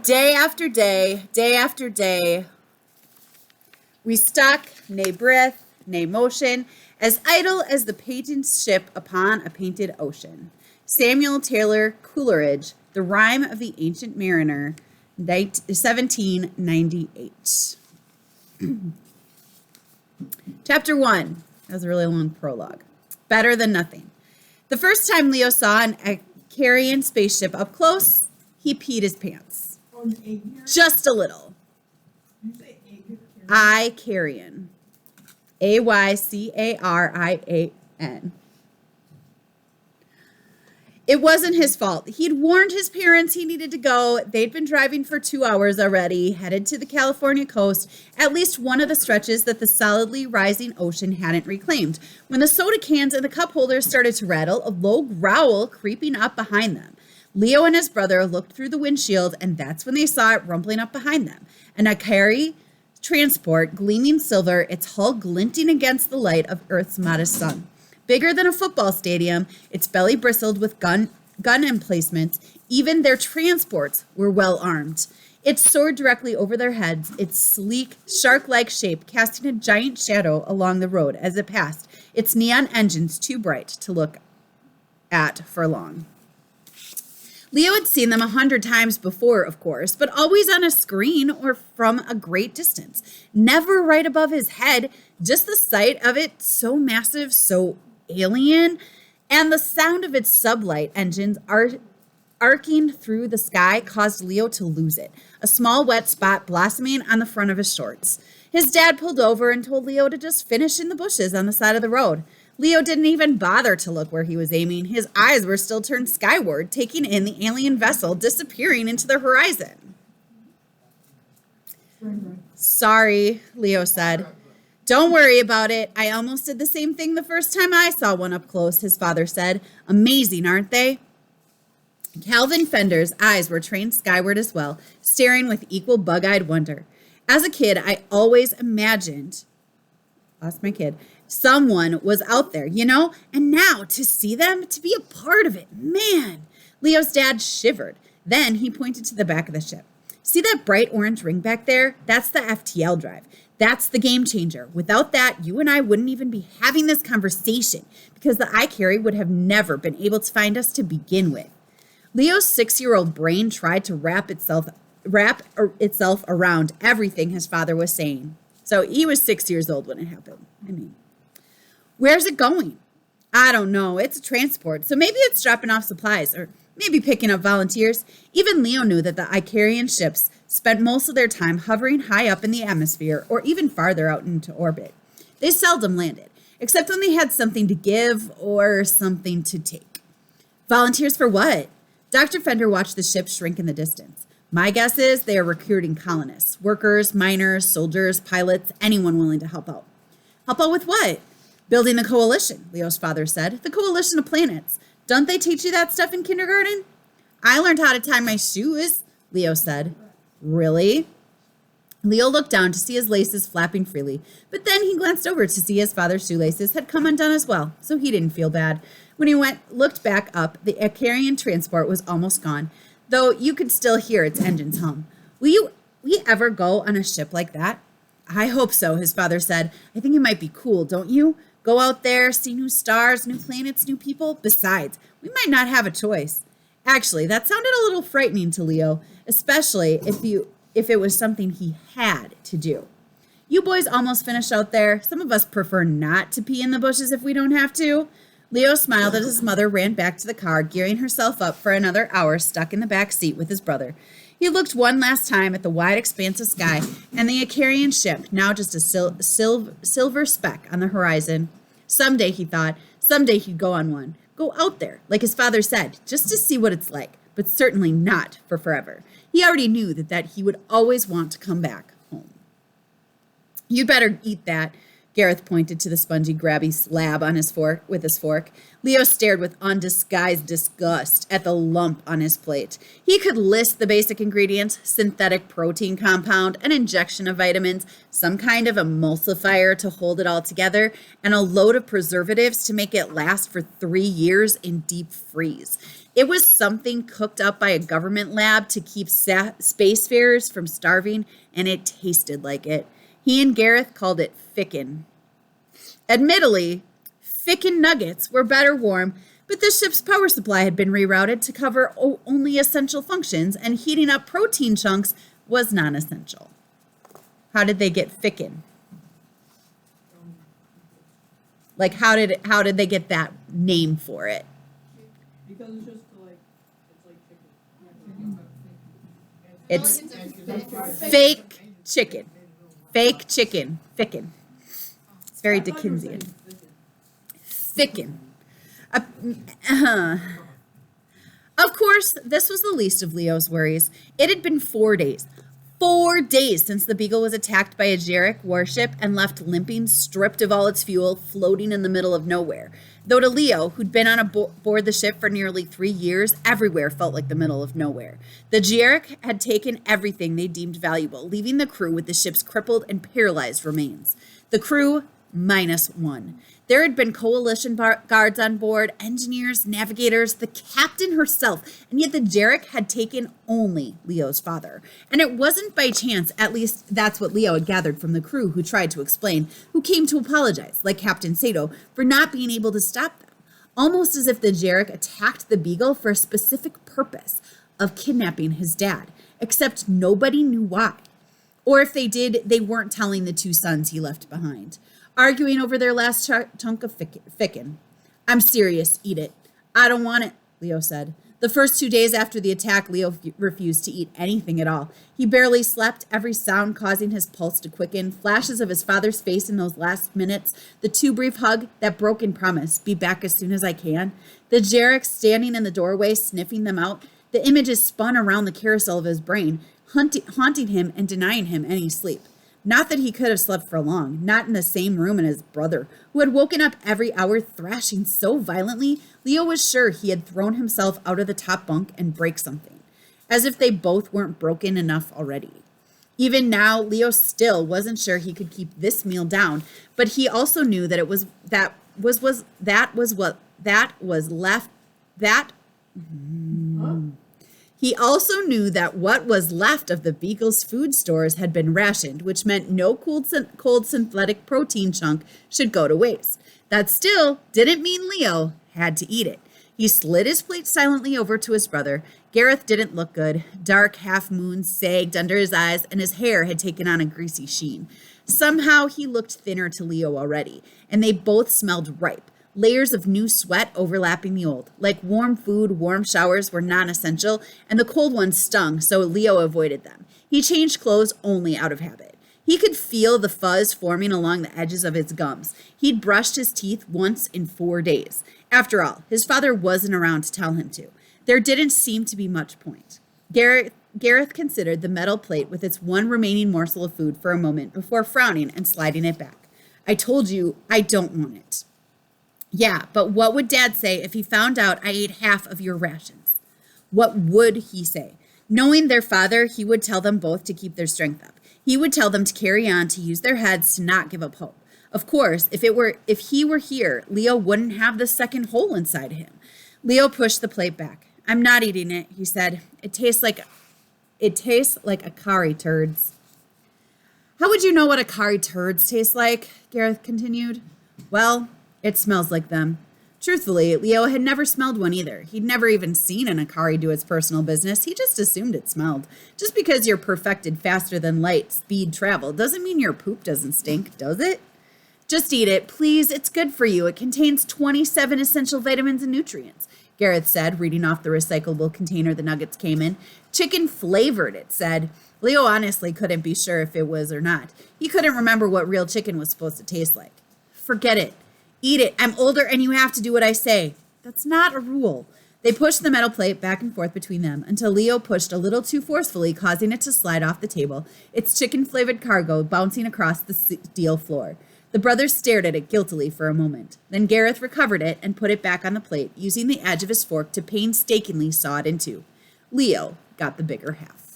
Day after day after day, we stuck, nae breath, nae motion, as idle as the painted ship upon a painted ocean. Samuel Taylor Coleridge, The Rime of the Ancient Mariner, 1798. Chapter 1. That was a really long prologue. Better than nothing. The first time Leo saw an Icarian spaceship up close, he peed his pants. Just a little. Icarian. Aycarian. It wasn't his fault. He'd warned his parents he needed to go. They'd been driving for 2 hours already, headed to the California coast, at least one of the stretches that the solidly rising ocean hadn't reclaimed, when the soda cans and the cup holders started to rattle, a low growl creeping up behind them. Leo and his brother looked through the windshield, and that's when they saw it rumbling up behind them. An Ikari transport, gleaming silver, its hull glinting against the light of Earth's modest sun. Bigger than a football stadium, its belly bristled with gun emplacements. Even their transports were well armed. It soared directly over their heads, its sleek, shark-like shape casting a giant shadow along the road as it passed, its neon engines too bright to look at for long. Leo had seen them 100 times before, of course, but always on a screen or from a great distance. Never right above his head, just the sight of it so massive, so alien, and the sound of its sublight engines arcing through the sky caused Leo to lose it, a small wet spot blossoming on the front of his shorts. His dad pulled over and told Leo to just finish in the bushes on the side of the road. Leo didn't even bother to look where he was aiming. His eyes were still turned skyward, taking in the alien vessel disappearing into the horizon. Sorry, Leo said. Don't worry about it. I almost did the same thing the first time I saw one up close, his father said. Amazing, aren't they? Calvin Fender's eyes were trained skyward as well, staring with equal bug-eyed wonder. As a kid, I always imagined, lost my kid, someone was out there, you know? And now to see them, to be a part of it, man. Leo's dad shivered. Then he pointed to the back of the ship. See that bright orange ring back there? That's the FTL drive. That's the game changer. Without that, you and I wouldn't even be having this conversation because the iCarry would have never been able to find us to begin with. Leo's 6-year-old brain tried to wrap itself around everything his father was saying. So he was 6 years old when it happened. Where's it going? I don't know. It's a transport, so maybe it's dropping off supplies or maybe picking up volunteers. Even Leo knew that the Icarian ships spent most of their time hovering high up in the atmosphere or even farther out into orbit. They seldom landed, except when they had something to give or something to take. Volunteers for what? Dr. Fender watched the ship shrink in the distance. My guess is they are recruiting colonists, workers, miners, soldiers, pilots, anyone willing to help out. Help out with what? Building the coalition, Leo's father said. The coalition of planets. Don't they teach you that stuff in kindergarten? I learned how to tie my shoes, Leo said. Really? Leo looked down to see his laces flapping freely, but then he glanced over to see his father's shoelaces had come undone as well, so he didn't feel bad. When he looked back up, the Icarian transport was almost gone, though you could still hear its engines hum. Will we ever go on a ship like that? I hope so, his father said. I think it might be cool, don't you? Go out there, see new stars, new planets, new people. Besides, we might not have a choice. Actually, that sounded a little frightening to Leo, especially if it was something he had to do. You boys almost finished out there. Some of us prefer not to pee in the bushes if we don't have to. Leo smiled as his mother ran back to the car, gearing herself up for another hour stuck in the back seat with his brother. He looked one last time at the wide expanse of sky and the Icarian ship, now just a silver speck on the horizon. Someday, he thought, someday he'd go on one. Go out there, like his father said, just to see what it's like, but certainly not for forever. He already knew that he would always want to come back home. You'd better eat that. Gareth pointed to the spongy, grabby slab on his fork with his fork. Leo stared with undisguised disgust at the lump on his plate. He could list the basic ingredients: synthetic protein compound, an injection of vitamins, some kind of emulsifier to hold it all together, and a load of preservatives to make it last for 3 years in deep freeze. It was something cooked up by a government lab to keep spacefarers from starving, and it tasted like it. He and Gareth called it Ficken. Admittedly, Ficken nuggets were better warm, but the ship's power supply had been rerouted to cover only essential functions, and heating up protein chunks was non-essential. How did they get Ficken? Like, how did they get that name for it? Because it's fake chicken. Fake chicken. Ficken. It's very Dickensian. Ficken. Of course, this was the least of Leo's worries. It had been 4 days. 4 days since the Beagle was attacked by a Jarek warship and left limping, stripped of all its fuel, floating in the middle of nowhere. Though to Leo, who'd been on board the ship for nearly 3 years, everywhere felt like the middle of nowhere. The Jarek had taken everything they deemed valuable, leaving the crew with the ship's crippled and paralyzed remains. The crew, -1. There had been coalition guards on board, engineers, navigators, the captain herself, and yet the Jarek had taken only Leo's father. And it wasn't by chance, at least that's what Leo had gathered from the crew who tried to explain, who came to apologize, like Captain Sato, for not being able to stop them. Almost as if the Jarek attacked the Beagle for a specific purpose of kidnapping his dad, except nobody knew why. Or if they did, they weren't telling the 2 sons he left behind. Arguing over their last chunk of Ficken. I'm serious, eat it. I don't want it, Leo said. The first 2 days after the attack, Leo refused to eat anything at all. He barely slept, every sound causing his pulse to quicken, flashes of his father's face in those last minutes, the too brief hug, that broken promise, be back as soon as I can. The Jarek standing in the doorway, sniffing them out. The images spun around the carousel of his brain, haunting him and denying him any sleep. Not that he could have slept for long, not in the same room as his brother, who had woken up every hour thrashing so violently, Leo was sure he had thrown himself out of the top bunk and break something, as if they both weren't broken enough already. Even now, Leo still wasn't sure he could keep this meal down, but he also knew that He also knew that what was left of the Beagle's food stores had been rationed, which meant no cold synthetic protein chunk should go to waste. That still didn't mean Leo had to eat it. He slid his plate silently over to his brother. Gareth didn't look good. Dark half-moon sagged under his eyes, and his hair had taken on a greasy sheen. Somehow he looked thinner to Leo already, and they both smelled ripe. Layers of new sweat overlapping the old. Like warm food, warm showers were non-essential, and the cold ones stung, so Leo avoided them. He changed clothes only out of habit. He could feel the fuzz forming along the edges of his gums. He'd brushed his teeth once in 4 days. After all, his father wasn't around to tell him to. There didn't seem to be much point. Gareth considered the metal plate with its one remaining morsel of food for a moment before frowning and sliding it back. I told you I don't want it. Yeah, but what would Dad say if he found out I ate half of your rations? What would he say? Knowing their father, he would tell them both to keep their strength up. He would tell them to carry on, to use their heads, to not give up hope. Of course, if he were here, Leo wouldn't have the second hole inside him. Leo pushed the plate back. I'm not eating it, he said. It tastes like Akari turds. How would you know what Akari turds taste like? Gareth continued. Well, it smells like them. Truthfully, Leo had never smelled one either. He'd never even seen an Akari do its personal business. He just assumed it smelled. Just because you're perfected faster than light speed travel doesn't mean your poop doesn't stink, does it? Just eat it, please. It's good for you. It contains 27 essential vitamins and nutrients, Gareth said, reading off the recyclable container the nuggets came in. Chicken flavored, it said. Leo honestly couldn't be sure if it was or not. He couldn't remember what real chicken was supposed to taste like. Forget it. Eat it. I'm older and you have to do what I say. That's not a rule. They pushed the metal plate back and forth between them until Leo pushed a little too forcefully, causing it to slide off the table, its chicken-flavored cargo bouncing across the steel floor. The brothers stared at it guiltily for a moment. Then Gareth recovered it and put it back on the plate, using the edge of his fork to painstakingly saw it in two. Leo got the bigger half.